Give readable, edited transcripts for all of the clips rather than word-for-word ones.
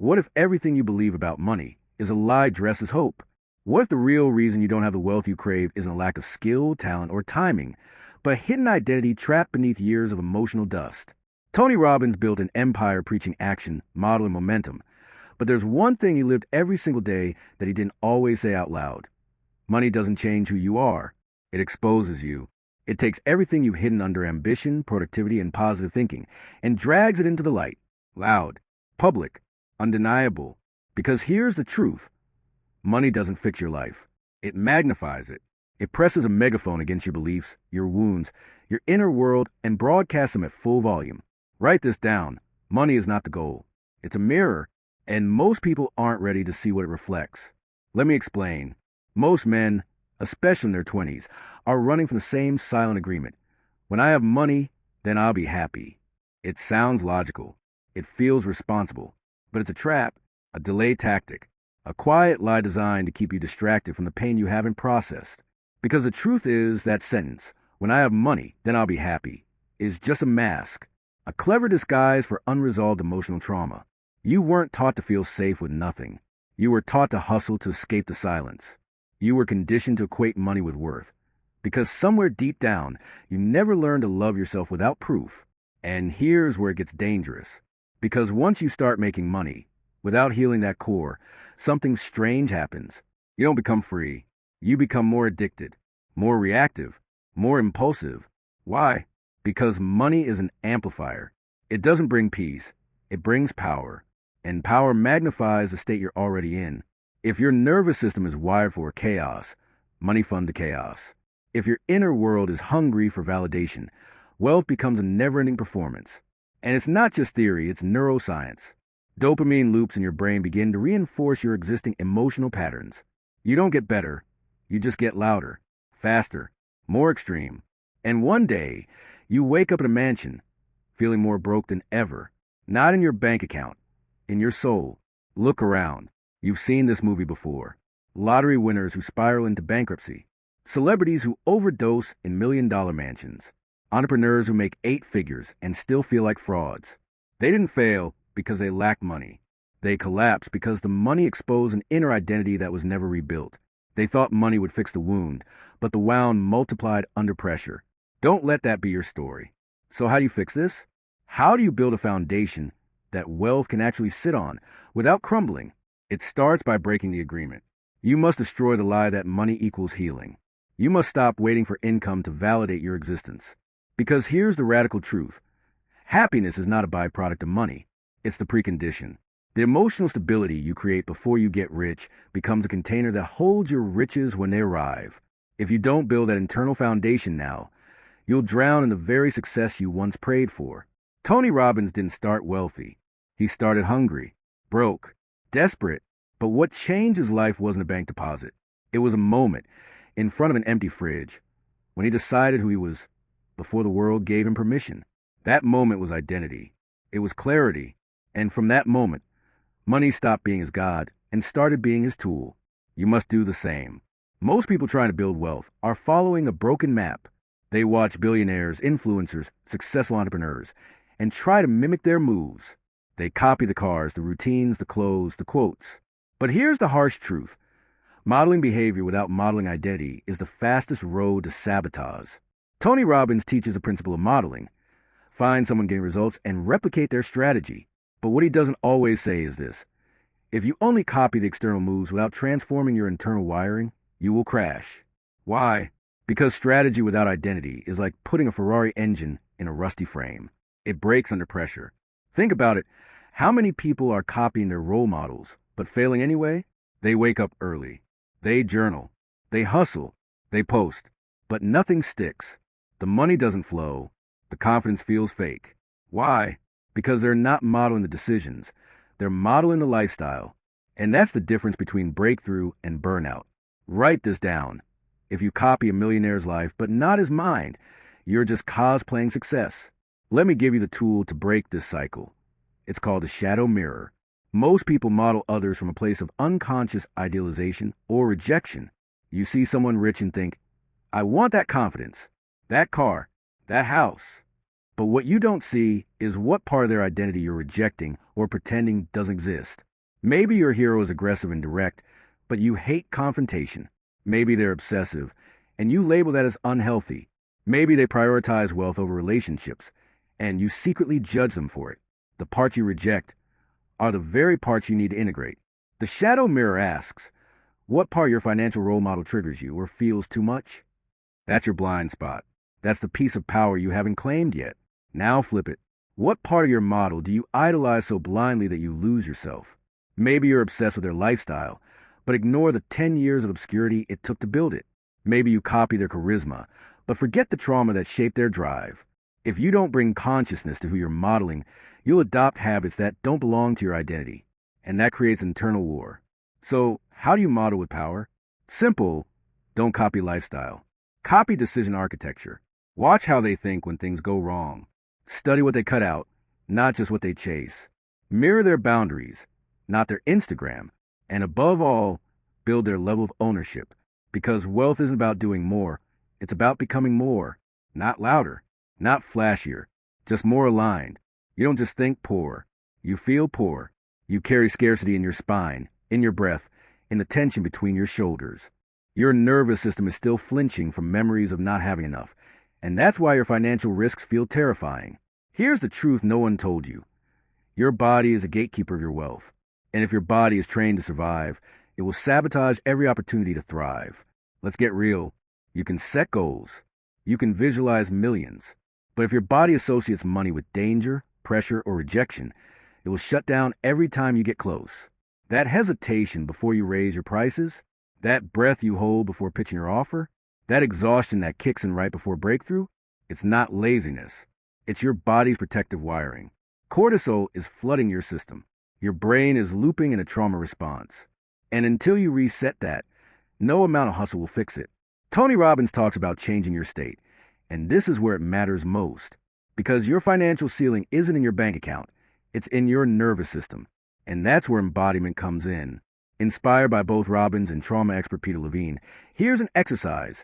What if everything you believe about money is a lie dressed as hope? What if the real reason you don't have the wealth you crave isn't a lack of skill, talent, or timing, but a hidden identity trapped beneath years of emotional dust? Tony Robbins built an empire preaching action, model, and momentum, but there's one thing he lived every single day that he didn't always say out loud. Money doesn't change who you are. It exposes you. It takes everything you've hidden under ambition, productivity, and positive thinking and drags it into the light. Loud, public, undeniable. Because here's the truth. Money doesn't fix your life. It magnifies it. It presses a megaphone against your beliefs, your wounds, your inner world, and broadcasts them at full volume. Write this down. Money is not the goal. It's a mirror, and most people aren't ready to see what it reflects. Let me explain. Most men, especially in their 20s, are running from the same silent agreement. When I have money, then I'll be happy. It sounds logical. It feels responsible. But it's a trap, a delay tactic, a quiet lie designed to keep you distracted from the pain you haven't processed. Because the truth is that sentence, when I have money, then I'll be happy, is just a mask, a clever disguise for unresolved emotional trauma. You weren't taught to feel safe with nothing. You were taught to hustle to escape the silence. You were conditioned to equate money with worth. Because somewhere deep down, you never learned to love yourself without proof. And here's where it gets dangerous. Because once you start making money, without healing that core, something strange happens. You don't become free. You become more addicted, more reactive, more impulsive. Why? Because money is an amplifier. It doesn't bring peace. It brings power. And power magnifies the state you're already in. If your nervous system is wired for chaos, money funds the chaos. If your inner world is hungry for validation, wealth becomes a never-ending performance. And it's not just theory, it's neuroscience. Dopamine loops in your brain begin to reinforce your existing emotional patterns. You don't get better, you just get louder, faster, more extreme. And one day, you wake up in a mansion, feeling more broke than ever. Not in your bank account, in your soul. Look around. You've seen this movie before. Lottery winners who spiral into bankruptcy. Celebrities who overdose in million-dollar mansions. Entrepreneurs who make 8 figures and still feel like frauds. They didn't fail because they lacked money. They collapsed because the money exposed an inner identity that was never rebuilt. They thought money would fix the wound, but the wound multiplied under pressure. Don't let that be your story. So how do you fix this? How do you build a foundation that wealth can actually sit on without crumbling? It starts by breaking the agreement. You must destroy the lie that money equals healing. You must stop waiting for income to validate your existence. Because here's the radical truth. Happiness is not a byproduct of money. It's the precondition. The emotional stability you create before you get rich becomes a container that holds your riches when they arrive. If you don't build that internal foundation now, you'll drown in the very success you once prayed for. Tony Robbins didn't start wealthy. He started hungry, broke, desperate. But what changed his life wasn't a bank deposit. It was a moment in front of an empty fridge when he decided who he was before the world gave him permission. That moment was identity. It was clarity. And from that moment, money stopped being his God and started being his tool. You must do the same. Most people trying to build wealth are following a broken map. They watch billionaires, influencers, successful entrepreneurs, and try to mimic their moves. They copy the cars, the routines, the clothes, the quotes. But here's the harsh truth. Modeling behavior without modeling identity is the fastest road to sabotage. Tony Robbins teaches the principle of modeling. Find someone getting results and replicate their strategy. But what he doesn't always say is this. If you only copy the external moves without transforming your internal wiring, you will crash. Why? Because strategy without identity is like putting a Ferrari engine in a rusty frame. It breaks under pressure. Think about it. How many people are copying their role models, but failing anyway? They wake up early. They journal. They hustle. They post. But nothing sticks. The money doesn't flow. The confidence feels fake. Why? Because they're not modeling the decisions. They're modeling the lifestyle. And that's the difference between breakthrough and burnout. Write this down. If you copy a millionaire's life, but not his mind, you're just cosplaying success. Let me give you the tool to break this cycle. It's called the shadow mirror. Most people model others from a place of unconscious idealization or rejection. You see someone rich and think, I want that confidence, that car, that house. But what you don't see is what part of their identity you're rejecting or pretending doesn't exist. Maybe your hero is aggressive and direct, but you hate confrontation. Maybe they're obsessive, and you label that as unhealthy. Maybe they prioritize wealth over relationships, and you secretly judge them for it. The parts you reject are the very parts you need to integrate. The shadow mirror asks, what part of your financial role model triggers you or feels too much? That's your blind spot. That's the piece of power you haven't claimed yet. Now flip it. What part of your model do you idolize so blindly that you lose yourself? Maybe you're obsessed with their lifestyle, but ignore the 10 years of obscurity it took to build it. Maybe you copy their charisma, but forget the trauma that shaped their drive. If you don't bring consciousness to who you're modeling, you'll adopt habits that don't belong to your identity, and that creates internal war. So, how do you model with power? Simple, don't copy lifestyle. Copy decision architecture. Watch how they think when things go wrong. Study what they cut out, not just what they chase. Mirror their boundaries, not their Instagram. And above all, build their level of ownership. Because wealth isn't about doing more. It's about becoming more. Not louder, not flashier, just more aligned. You don't just think poor. You feel poor. You carry scarcity in your spine, in your breath, in the tension between your shoulders. Your nervous system is still flinching from memories of not having enough. And that's why your financial risks feel terrifying. Here's the truth no one told you. Your body is a gatekeeper of your wealth. And if your body is trained to survive, it will sabotage every opportunity to thrive. Let's get real. You can set goals. You can visualize millions. But if your body associates money with danger, pressure, or rejection, it will shut down every time you get close. That hesitation before you raise your prices, that breath you hold before pitching your offer, that exhaustion that kicks in right before breakthrough, it's not laziness. It's your body's protective wiring. Cortisol is flooding your system. Your brain is looping in a trauma response. And until you reset that, no amount of hustle will fix it. Tony Robbins talks about changing your state. And this is where it matters most. Because your financial ceiling isn't in your bank account. It's in your nervous system. And that's where embodiment comes in. Inspired by both Robbins and trauma expert Peter Levine, here's an exercise.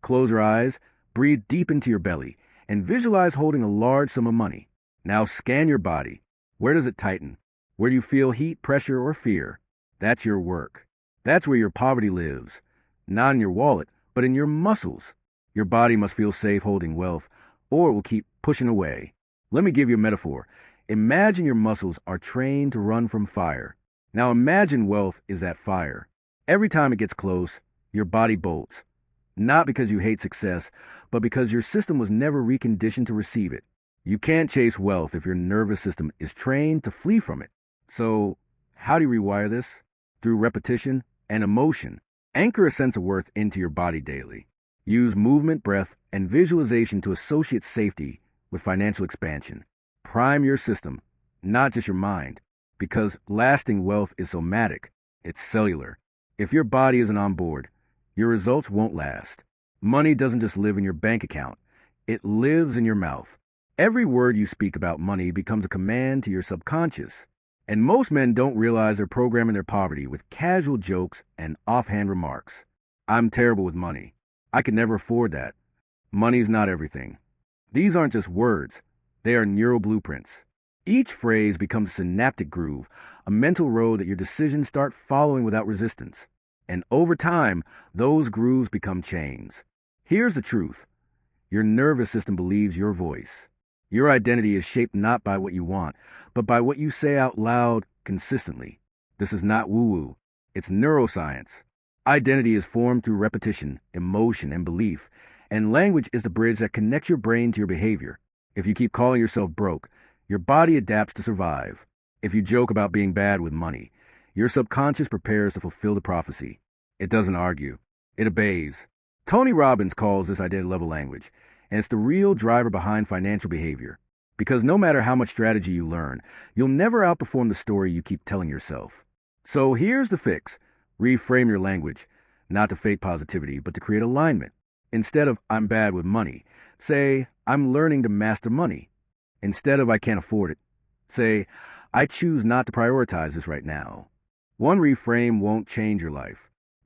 Close your eyes, breathe deep into your belly, and visualize holding a large sum of money. Now scan your body. Where does it tighten? Where do you feel heat, pressure, or fear? That's your work. That's where your poverty lives. Not in your wallet, but in your muscles. Your body must feel safe holding wealth, or it will keep pushing away. Let me give you a metaphor. Imagine your muscles are trained to run from fire. Now imagine wealth is that fire. Every time it gets close, your body bolts. Not because you hate success, but because your system was never reconditioned to receive it. You can't chase wealth if your nervous system is trained to flee from it. So, how do you rewire this? Through repetition and emotion. Anchor a sense of worth into your body daily. Use movement, breath, and visualization to associate safety with financial expansion. Prime your system, not just your mind, because lasting wealth is somatic. It's cellular. If your body isn't on board, your results won't last. Money doesn't just live in your bank account. It lives in your mouth. Every word you speak about money becomes a command to your subconscious. And most men don't realize they're programming their poverty with casual jokes and offhand remarks. I'm terrible with money. I could never afford that. Money's not everything. These aren't just words. They are neural blueprints. Each phrase becomes a synaptic groove, a mental road that your decisions start following without resistance. And over time, those grooves become chains. Here's the truth. Your nervous system believes your voice. Your identity is shaped not by what you want, but by what you say out loud consistently. This is not woo-woo. It's neuroscience. Identity is formed through repetition, emotion, and belief, and language is the bridge that connects your brain to your behavior. If you keep calling yourself broke, your body adapts to survive. If you joke about being bad with money, your subconscious prepares to fulfill the prophecy. It doesn't argue. It obeys. Tony Robbins calls this identity-level language, and it's the real driver behind financial behavior. Because no matter how much strategy you learn, you'll never outperform the story you keep telling yourself. So here's the fix. Reframe your language, not to fake positivity, but to create alignment. Instead of, I'm bad with money, say, I'm learning to master money. Instead of, I can't afford it, say, I choose not to prioritize this right now. One reframe won't change your life,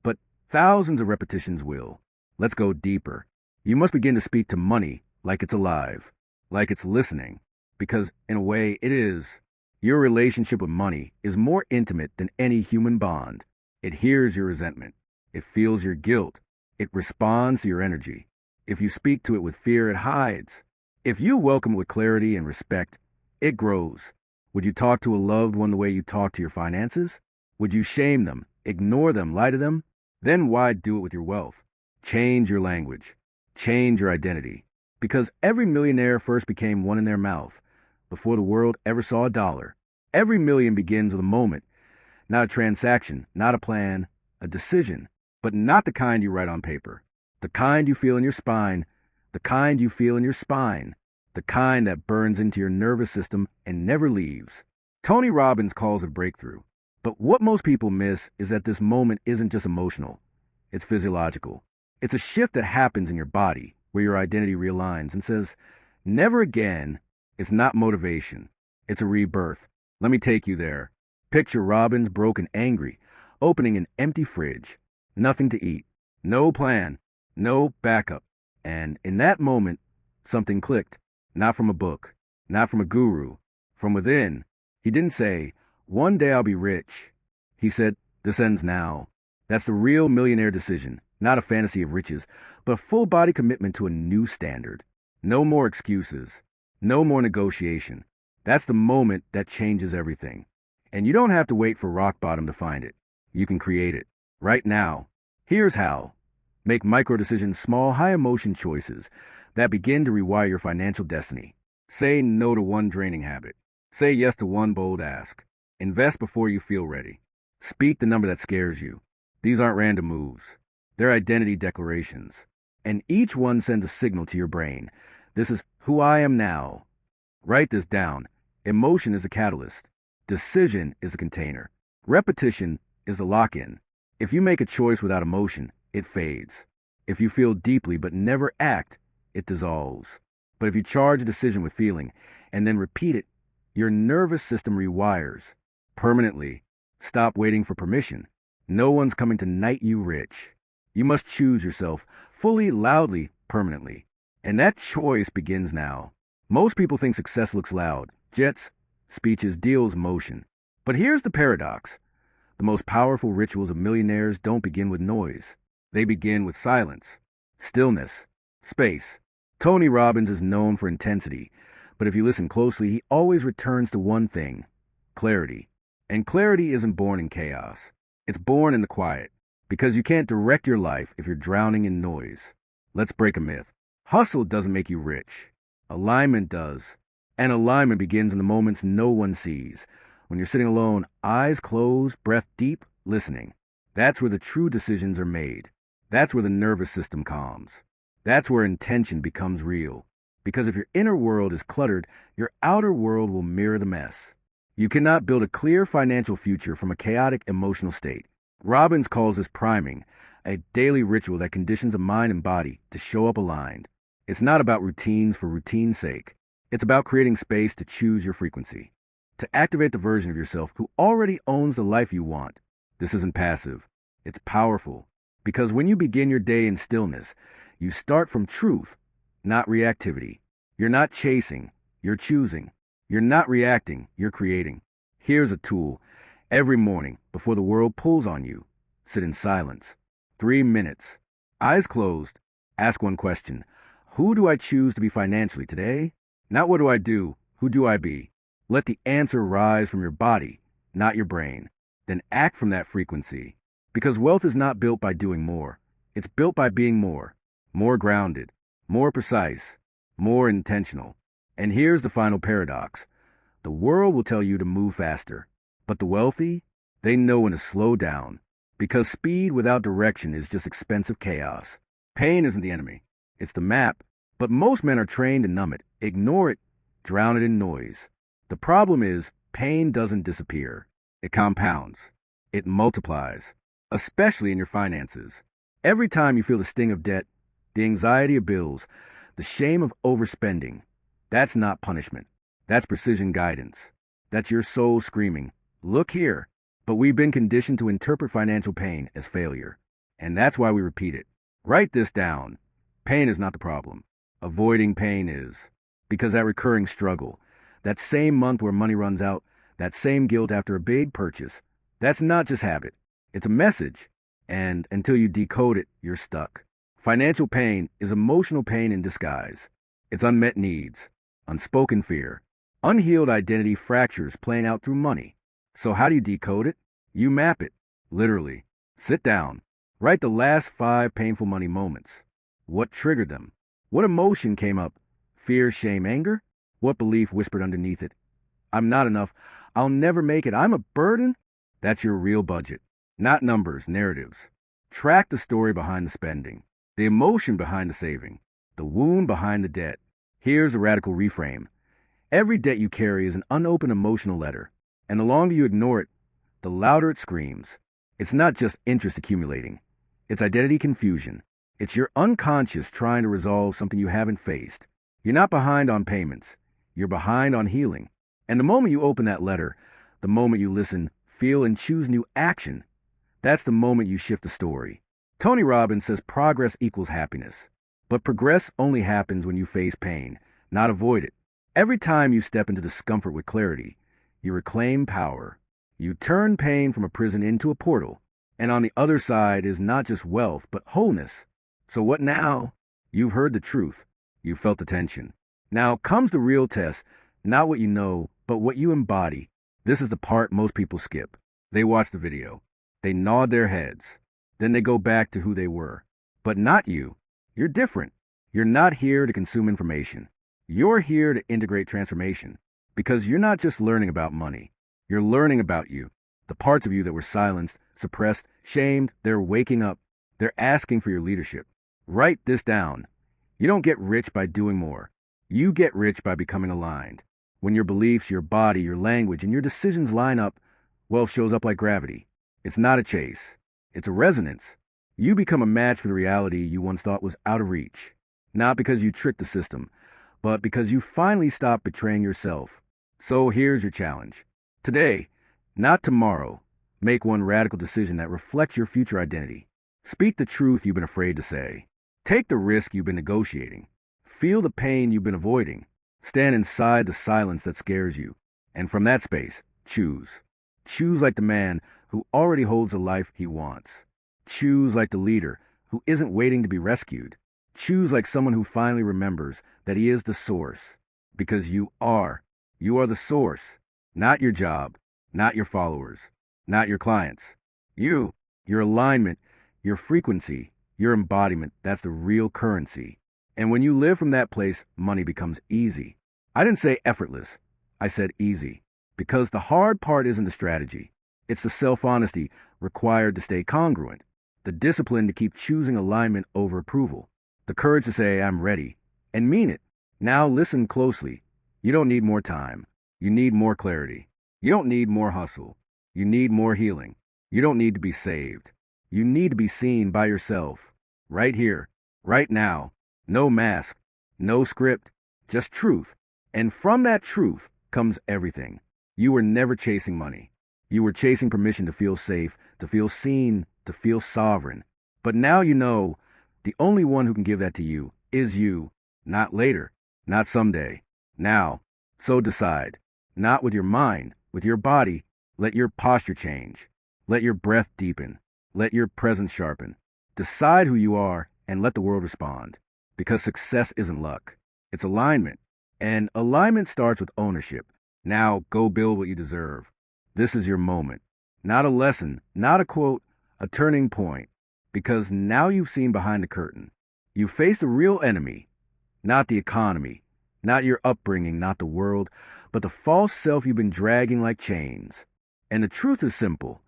but thousands of repetitions will. Let's go deeper. You must begin to speak to money like it's alive, like it's listening, because in a way it is. Your relationship with money is more intimate than any human bond. It hears your resentment. It feels your guilt. It responds to your energy. If you speak to it with fear, it hides. If you welcome it with clarity and respect, it grows. Would you talk to a loved one the way you talk to your finances? Would you shame them, ignore them, lie to them? Then why do it with your wealth? Change your language. Change your identity. Because every millionaire first became one in their mouth before the world ever saw a dollar. Every million begins with a moment, not a transaction, not a plan, a decision, but not the kind you write on paper. The kind you feel in your spine, the kind you feel in your spine, the kind that burns into your nervous system and never leaves. Tony Robbins calls it breakthrough. But what most people miss is that this moment isn't just emotional. It's physiological. It's a shift that happens in your body where your identity realigns and says, never again. It's not motivation. It's a rebirth. Let me take you there. Picture Robbins broken angry, opening an empty fridge. Nothing to eat. No plan. No backup. And in that moment, something clicked. Not from a book. Not from a guru. From within. He didn't say, one day I'll be rich. He said, this ends now. That's the real millionaire decision. Not a fantasy of riches, but a full-body commitment to a new standard. No more excuses. No more negotiation. That's the moment that changes everything. And you don't have to wait for rock bottom to find it. You can create it. Right now. Here's how. Make micro-decisions, small, high-emotion choices that begin to rewire your financial destiny. Say no to one draining habit. Say yes to one bold ask. Invest before you feel ready. Speak the number that scares you. These aren't random moves. They're identity declarations. And each one sends a signal to your brain. This is who I am now. Write this down. Emotion is a catalyst. Decision is a container. Repetition is a lock-in. If you make a choice without emotion, it fades. If you feel deeply but never act, it dissolves. But if you charge a decision with feeling and then repeat it, your nervous system rewires permanently. Stop waiting for permission. No one's coming to knight you rich. You must choose yourself fully, loudly, permanently. And that choice begins now. Most people think success looks loud. Jets, speeches, deals, motion. But here's the paradox. The most powerful rituals of millionaires don't begin with noise. They begin with silence, stillness, space. Tony Robbins is known for intensity, but if you listen closely, he always returns to one thing: clarity. And clarity isn't born in chaos. It's born in the quiet, because you can't direct your life if you're drowning in noise. Let's break a myth. Hustle doesn't make you rich. Alignment does. And alignment begins in the moments no one sees. When you're sitting alone, eyes closed, breath deep, listening. That's where the true decisions are made. That's where the nervous system calms. That's where intention becomes real. Because if your inner world is cluttered, your outer world will mirror the mess. You cannot build a clear financial future from a chaotic emotional state. Robbins calls this priming, a daily ritual that conditions the mind and body to show up aligned. It's not about routines for routine's sake. It's about creating space to choose your frequency, to activate the version of yourself who already owns the life you want. This isn't passive. It's powerful. Because when you begin your day in stillness, you start from truth, not reactivity. You're not chasing, you're choosing. You're not reacting, you're creating. Here's a tool. Every morning, before the world pulls on you, sit in silence. 3 minutes. Eyes closed. Ask one question. Who do I choose to be financially today? Not what do I do, who do I be? Let the answer rise from your body, not your brain. Then act from that frequency. Because wealth is not built by doing more. It's built by being more. More grounded. More precise. More intentional. And here's the final paradox. The world will tell you to move faster. But the wealthy, they know when to slow down. Because speed without direction is just expensive chaos. Pain isn't the enemy. It's the map. But most men are trained to numb it, ignore it, drown it in noise. The problem is, pain doesn't disappear. It compounds. It multiplies. Especially in your finances. Every time you feel the sting of debt, the anxiety of bills, the shame of overspending, that's not punishment. That's precision guidance. That's your soul screaming, look here. But we've been conditioned to interpret financial pain as failure. And that's why we repeat it. Write this down. Pain is not the problem. Avoiding pain is. Because that recurring struggle, that same month where money runs out, that same guilt after a big purchase. That's not just habit. It's a message. And until you decode it, you're stuck. Financial pain is emotional pain in disguise. It's unmet needs, unspoken fear, unhealed identity fractures playing out through money. So how do you decode it? You map it, literally. Sit down. Write the last 5 painful money moments. What triggered them? What emotion came up? Fear, shame, anger? What belief whispered underneath it? I'm not enough. I'll never make it. I'm a burden? That's your real budget. Not numbers, narratives. Track the story behind the spending, the emotion behind the saving, the wound behind the debt. Here's a radical reframe. Every debt you carry is an unopened emotional letter, and the longer you ignore it, the louder it screams. It's not just interest accumulating. It's identity confusion. It's your unconscious trying to resolve something you haven't faced. You're not behind on payments. You're behind on healing. And the moment you open that letter, the moment you listen, feel, and choose new action, that's the moment you shift the story. Tony Robbins says progress equals happiness. But progress only happens when you face pain, not avoid it. Every time you step into discomfort with clarity, you reclaim power. You turn pain from a prison into a portal. And on the other side is not just wealth, but wholeness. So what now? You've heard the truth. You've felt the tension. Now comes the real test, not what you know, but what you embody. This is the part most people skip. They watch the video. They nod their heads. Then they go back to who they were. But not you. You're different. You're not here to consume information. You're here to integrate transformation. Because you're not just learning about money. You're learning about you. The parts of you that were silenced, suppressed, shamed, they're waking up. They're asking for your leadership. Write this down. You don't get rich by doing more. You get rich by becoming aligned. When your beliefs, your body, your language, and your decisions line up, wealth shows up like gravity. It's not a chase. It's a resonance. You become a match for the reality you once thought was out of reach. Not because you tricked the system, but because you finally stopped betraying yourself. So here's your challenge. Today, not tomorrow, make one radical decision that reflects your future identity. Speak the truth you've been afraid to say. Take the risk you've been negotiating. Feel the pain you've been avoiding. Stand inside the silence that scares you. And from that space, choose. Choose like the man who already holds the life he wants. Choose like the leader who isn't waiting to be rescued. Choose like someone who finally remembers that he is the source. Because you are. You are the source. Not your job. Not your followers. Not your clients. You. Your alignment. Your frequency. Your embodiment. That's the real currency. And when you live from that place, money becomes easy. I didn't say effortless. I said easy. Because the hard part isn't the strategy. It's the self-honesty required to stay congruent. The discipline to keep choosing alignment over approval. The courage to say, I'm ready. And mean it. Now listen closely. You don't need more time. You need more clarity. You don't need more hustle. You need more healing. You don't need to be saved. You need to be seen by yourself. Right here. Right now. No mask. No script. Just truth. And from that truth comes everything. You were never chasing money. You were chasing permission to feel safe, to feel seen, to feel sovereign. But now you know the only one who can give that to you is you. Not later. Not someday. Now. So decide. Not with your mind, with your body. Let your posture change. Let your breath deepen. Let your presence sharpen. Decide who you are and let the world respond. Because success isn't luck. It's alignment. And alignment starts with ownership. Now go build what you deserve. This is your moment. Not a lesson, not a quote, a turning point. Because now you've seen behind the curtain. You face the real enemy. Not the economy. Not your upbringing, not the world. But the false self you've been dragging like chains. And the truth is simple.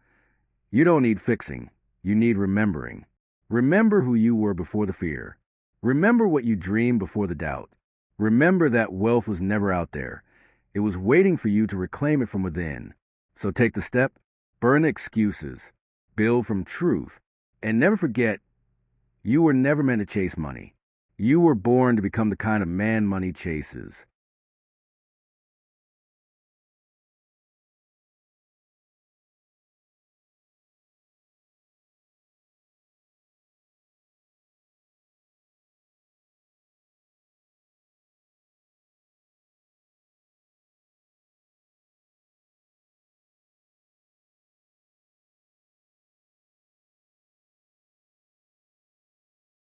You don't need fixing. You need remembering. Remember who you were before the fear. Remember what you dreamed before the doubt. Remember that wealth was never out there. It was waiting for you to reclaim it from within. So take the step, burn the excuses, build from truth, and never forget, you were never meant to chase money. You were born to become the kind of man money chases.